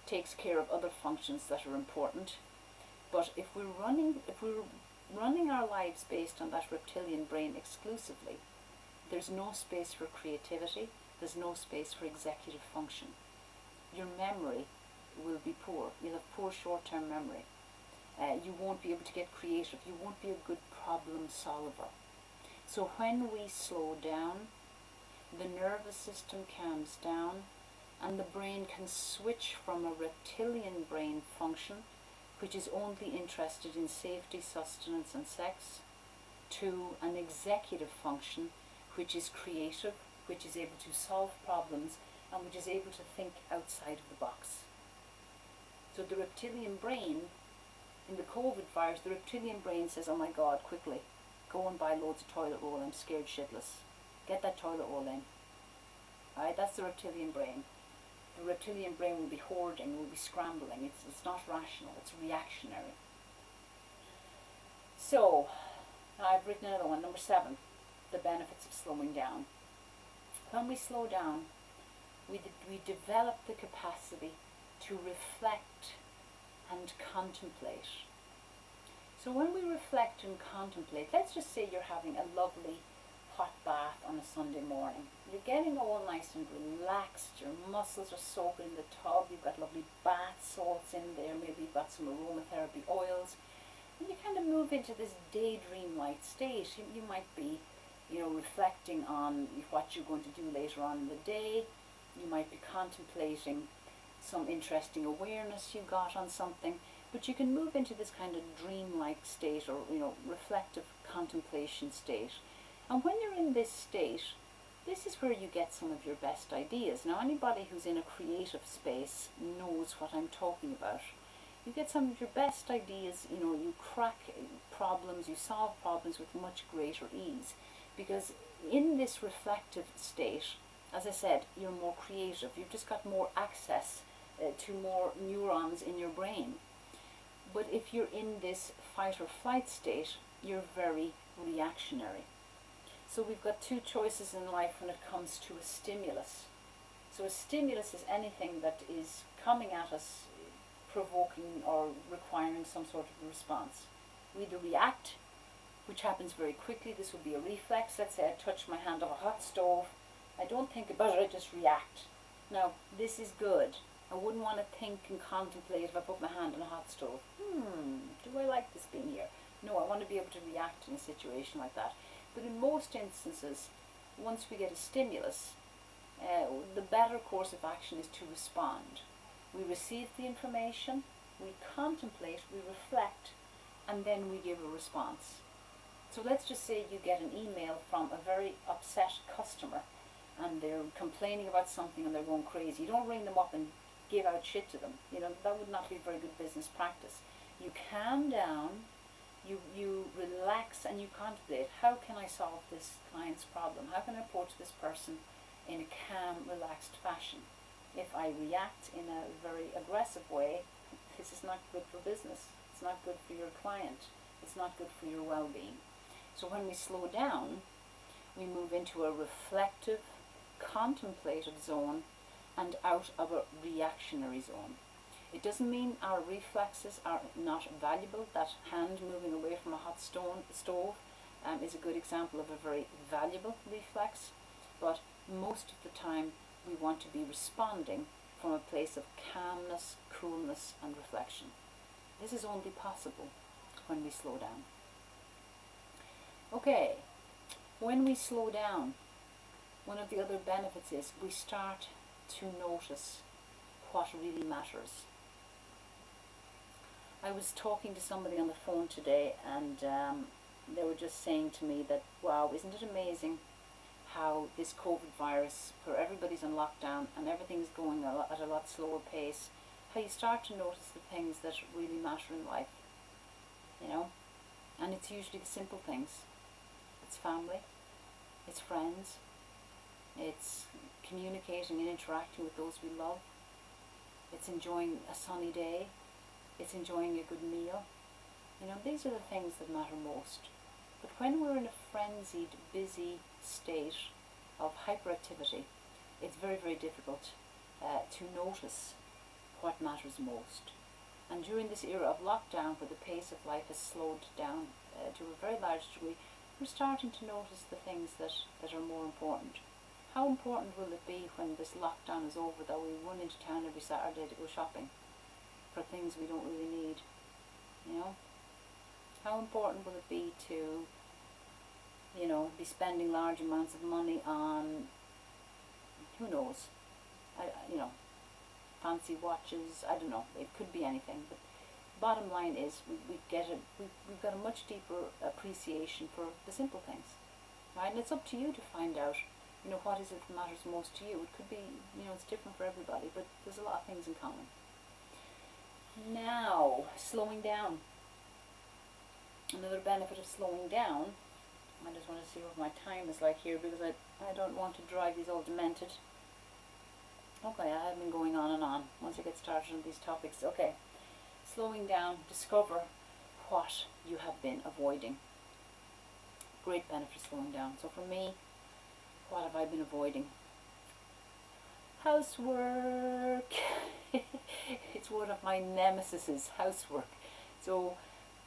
takes care of other functions that are important, but if we're running our lives based on that reptilian brain exclusively, there's no space for creativity, there's no space for executive function. Your memory will be poor. You'll have poor short-term memory. You won't be able to get creative. You won't be a good problem solver. So when we slow down, the nervous system calms down, and the brain can switch from a reptilian brain function, which is only interested in safety, sustenance and sex, to an executive function, which is creative, which is able to solve problems, and which is able to think outside of the box. So the reptilian brain, in the COVID virus, the reptilian brain says, oh my God, quickly, go and buy loads of toilet roll, I'm scared shitless. Get that toilet roll in. Right? That's the reptilian brain. The reptilian brain will be hoarding, will be scrambling. It's not rational, it's reactionary. So, I've written another one, number 7, the benefits of slowing down. When we slow down, we develop the capacity to reflect and contemplate. So when we reflect and contemplate, let's just say you're having a lovely hot bath on a Sunday morning. You're getting all nice and relaxed, your muscles are soaking in the tub, you've got lovely bath salts in there, maybe you've got some aromatherapy oils, and you kind of move into this daydream-like state. You might be, reflecting on what you're going to do later on in the day. You might be contemplating some interesting awareness you got on something, but you can move into this kind of dream-like state, or reflective contemplation state. And when you're in this state, this is where you get some of your best ideas. Now, anybody who's in a creative space knows what I'm talking about. You get some of your best ideas, you crack problems, you solve problems with much greater ease. Because in this reflective state, as I said, you're more creative. You've just got more access to more neurons in your brain. But if you're in this fight or flight state, you're very reactionary. So we've got two choices in life when it comes to a stimulus. So a stimulus is anything that is coming at us, provoking or requiring some sort of response. We either react, which happens very quickly. This would be a reflex. Let's say I touch my hand on a hot stove. I don't think about it, I just react. Now, this is good. I wouldn't want to think and contemplate if I put my hand on a hot stove. Do I like this being here? No, I want to be able to react in a situation like that. But in most instances, once we get a stimulus, the better course of action is to respond. We receive the information, we contemplate, we reflect, and then we give a response. So let's just say you get an email from a very upset customer and they're complaining about something and they're going crazy. You don't ring them up and give out shit to them. That would not be very good business practice. You calm down, you relax, and you contemplate, how can I solve this client's problem? How can I approach this person in a calm, relaxed fashion? If I react in a very aggressive way, this is not good for business. It's not good for your client. It's not good for your well-being. So when we slow down, we move into a reflective, contemplative zone and out of a reactionary zone. It doesn't mean our reflexes are not valuable. That hand moving away from a hot stove is a good example of a very valuable reflex, but most of the time we want to be responding from a place of calmness, coolness and reflection. This is only possible when we slow down. Okay, when we slow down, one of the other benefits is we start to notice what really matters. I was talking to somebody on the phone today, and they were just saying to me that, wow, isn't it amazing how this COVID virus, where everybody's on lockdown and everything's going at a lot slower pace, how you start to notice the things that really matter in life, and it's usually the simple things. It's family, it's friends, it's communicating and interacting with those we love, it's enjoying a sunny day, it's enjoying a good meal. These are the things that matter most. But when we're in a frenzied, busy state of hyperactivity, it's very, very difficult to notice what matters most. And during this era of lockdown, where the pace of life has slowed down to a very large degree, we're starting to notice the things that are more important. How important will it be when this lockdown is over that we run into town every Saturday to go shopping for things we don't really need? How important will it be to be spending large amounts of money on, who knows, fancy watches? I don't know, it could be anything. But bottom line is we've got a much deeper appreciation for the simple things, right? And it's up to you to find out, what is it that matters most to you. It could be, it's different for everybody, but there's a lot of things in common. Now, slowing down. Another benefit of slowing down, I just want to see what my time is like here because I don't want to drive these all demented. Okay, I have been going on and on once I get started on these topics. Okay, slowing down, discover what you have been avoiding. Great benefit of slowing down. So for me, what have I been avoiding? Housework. It's one of my nemesises, housework. So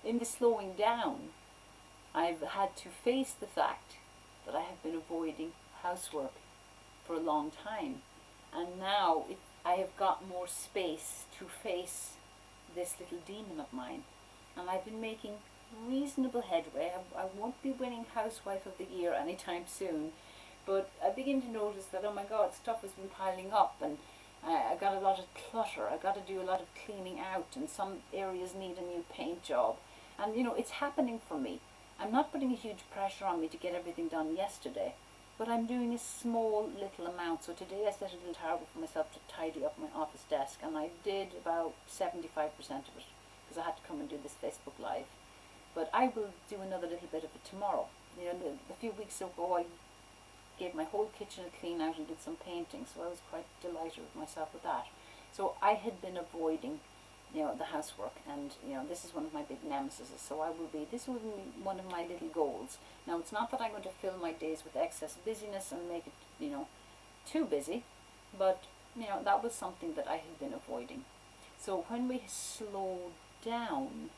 in the slowing down, I've had to face the fact that I have been avoiding housework for a long time. And now I have got more space to face this little demon of mine. And I've been making reasonable headway. I won't be winning Housewife of the Year anytime soon. But I begin to notice that, oh my God, stuff has been piling up, and I got a lot of clutter. I got to do a lot of cleaning out, and some areas need a new paint job. And you know, it's happening for me. I'm not putting a huge pressure on me to get everything done yesterday, but I'm doing a small little amount. So today I set a little target for myself to tidy up my office desk, and I did about 75% of it because I had to come and do this Facebook Live. But I will do another little bit of it tomorrow. You know, a few weeks ago I gave my whole kitchen a clean out and did some painting, so I was quite delighted with myself with that. So I had been avoiding, you know, the housework, and you know, this is one of my big nemesis. So this will be one of my little goals. Now, it's not that I'm going to fill my days with excess busyness and make it, you know, too busy, but you know, that was something that I had been avoiding. So when we slow down,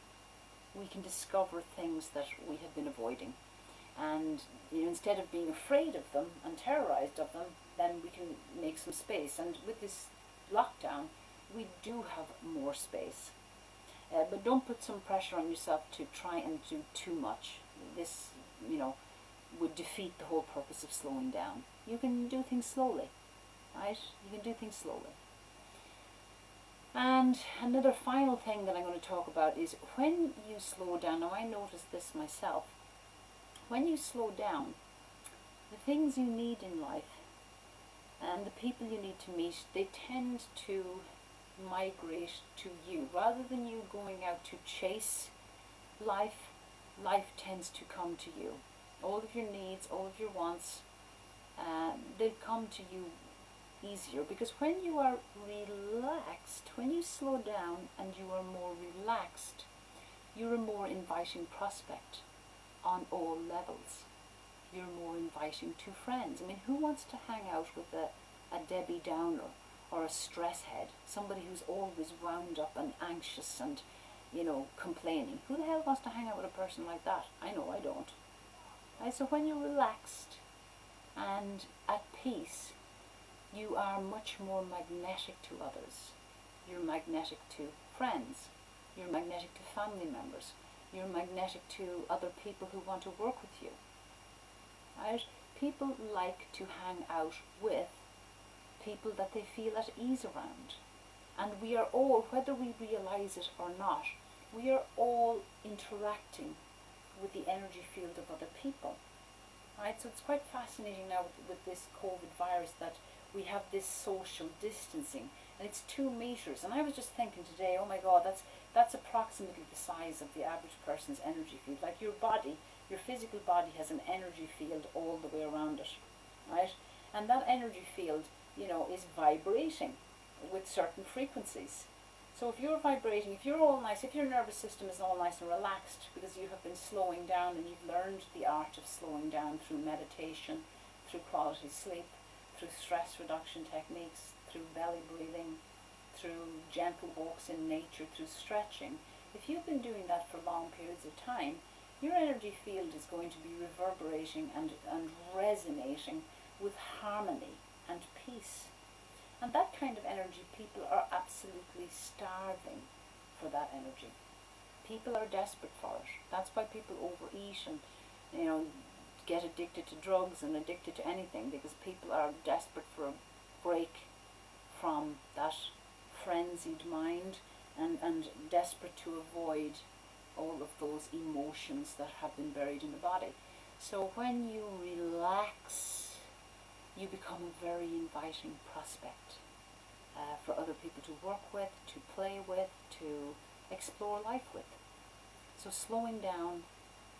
we can discover things that we have been avoiding. And you know, instead of being afraid of them and terrorized of them, then we can make some space. And with this lockdown, we do have more space. But don't put some pressure on yourself to try and do too much. This, you know, would defeat the whole purpose of slowing down. You can do things slowly, right? You can do things slowly. And another final thing that I'm going to talk about is when you slow down. Now, I noticed this myself. When you slow down, the things you need in life and the people you need to meet, they tend to migrate to you. Rather than you going out to chase life, life tends to come to you. All of your needs, all of your wants, they come to you easier, because when you are relaxed, when you slow down and you are more relaxed, you're a more inviting prospect on all levels. You're more inviting to friends. I mean, who wants to hang out with a Debbie Downer or a stress head, somebody who's always wound up and anxious and, you know, complaining? Who the hell wants to hang out with a person like that? I know I don't. Right? So when you're relaxed and at peace, you are much more magnetic to others. You're magnetic to friends. You're magnetic to family members. You're magnetic to other people who want to work with you. Right? People like to hang out with people that they feel at ease around. And we are all, whether we realize it or not, we are all interacting with the energy field of other people. Right? So it's quite fascinating now with this COVID virus that we have this social distancing, and it's 2 meters. And I was just thinking today, oh my God, that's approximately the size of the average person's energy field. Like your body, your physical body has an energy field all the way around it, right? And that energy field, you know, is vibrating with certain frequencies. So if you're vibrating, if you're all nice, if your nervous system is all nice and relaxed because you have been slowing down and you've learned the art of slowing down through meditation, through quality sleep, through stress reduction techniques, through belly breathing, through gentle walks in nature, through stretching, if you've been doing that for long periods of time, your energy field is going to be reverberating and resonating with harmony and peace. And that kind of energy, people are absolutely starving for that energy. People are desperate for it. That's why people overeat and, you know, get addicted to drugs and addicted to anything, because people are desperate for a break from that frenzied mind and desperate to avoid all of those emotions that have been buried in the body. So when you relax, you become a very inviting prospect. for other people to work with, to play with, to explore life with. So slowing down,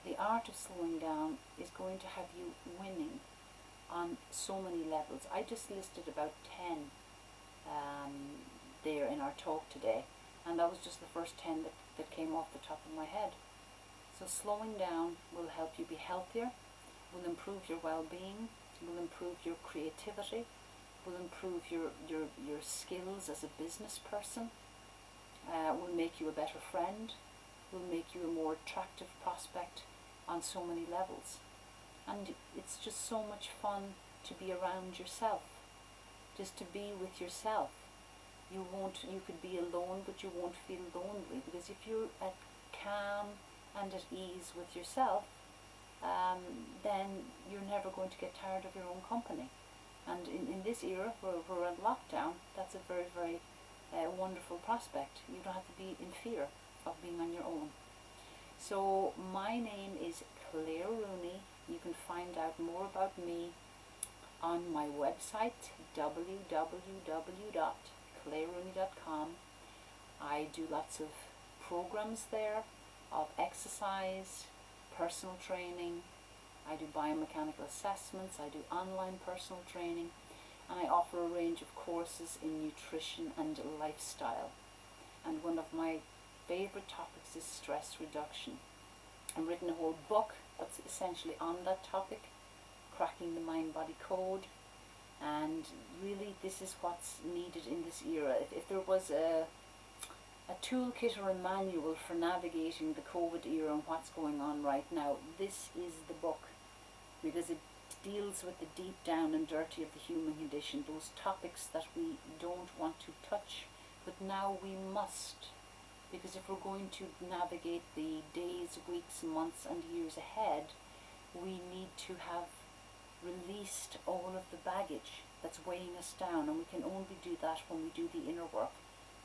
the art of slowing down is going to have you winning on so many levels. I just listed about 10 there in our talk today, and that was just the first 10 that came off the top of my head. So slowing down will help you be healthier, will improve your well-being, will improve your creativity, will improve your skills as a business person, will make you a better friend, will make you a more attractive prospect on so many levels. And it's just so much fun to be around yourself, just to be with yourself. You could be alone, but you won't feel lonely, because if you're at calm and at ease with yourself, then you're never going to get tired of your own company. And in this era where we're in lockdown, that's a very, very wonderful prospect. You don't have to be in fear of being on your own. So my name is Claire Rooney. You can find out more about me on my website, www.clairerooney.com. I do lots of programs there of exercise, personal training. I do biomechanical assessments, I do online personal training, and I offer a range of courses in nutrition and lifestyle. And one of my favorite topics is stress reduction. I've written a whole book that's essentially on that topic, Cracking the Mind-Body Code. And really, this is what's needed in this era. If there was a toolkit or a manual for navigating the COVID era and what's going on right now, this is the book, because it deals with the deep down and dirty of the human condition, those topics that we don't want to touch, but now we must, because if we're going to navigate the days, weeks, months and years ahead, we need to have released all of the baggage that's weighing us down, and we can only do that when we do the inner work,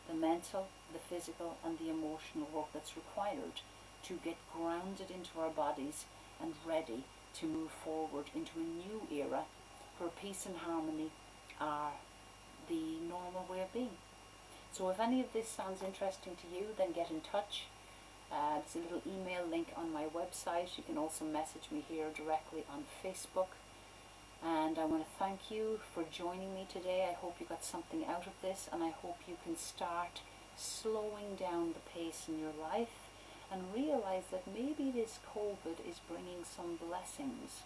the mental, the physical and the emotional work that's required to get grounded into our bodies and ready to move forward into a new era where peace and harmony are the normal way of being. So if any of this sounds interesting to you, then get in touch. There's a little email link on my website. You can also message me here directly on Facebook. And I want to thank you for joining me today. I hope you got something out of this, and I hope you can start slowing down the pace in your life and realize that maybe this COVID is bringing some blessings.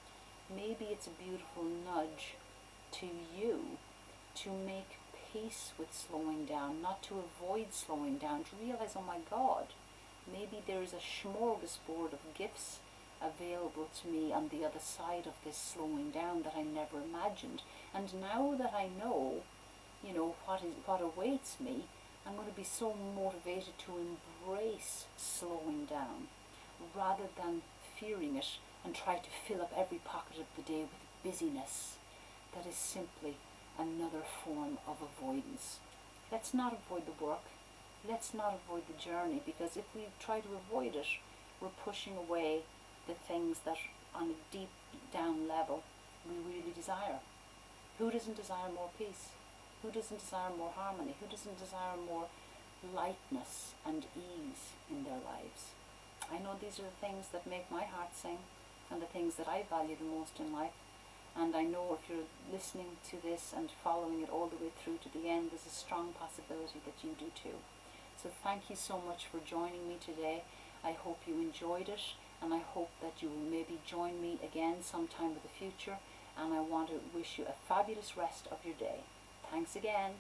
Maybe it's a beautiful nudge to you to make peace with slowing down, not to avoid slowing down, to realize, oh my God, maybe there is a smorgasbord of gifts available to me on the other side of this slowing down that I never imagined. And now that I know, what awaits me, I'm going to be so motivated to embrace slowing down rather than fearing it and try to fill up every pocket of the day with busyness. That is simply another form of avoidance. Let's not avoid the work. Let's not avoid the journey, because if we try to avoid it, we're pushing away the things that on a deep down level we really desire. Who doesn't desire more peace? Who doesn't desire more harmony? Who doesn't desire more lightness and ease in their lives? I know these are the things that make my heart sing and the things that I value the most in life. And I know if you're listening to this and following it all the way through to the end, there's a strong possibility that you do too. So thank you so much for joining me today. I hope you enjoyed it, and I hope that you will maybe join me again sometime in the future. And I want to wish you a fabulous rest of your day. Thanks again.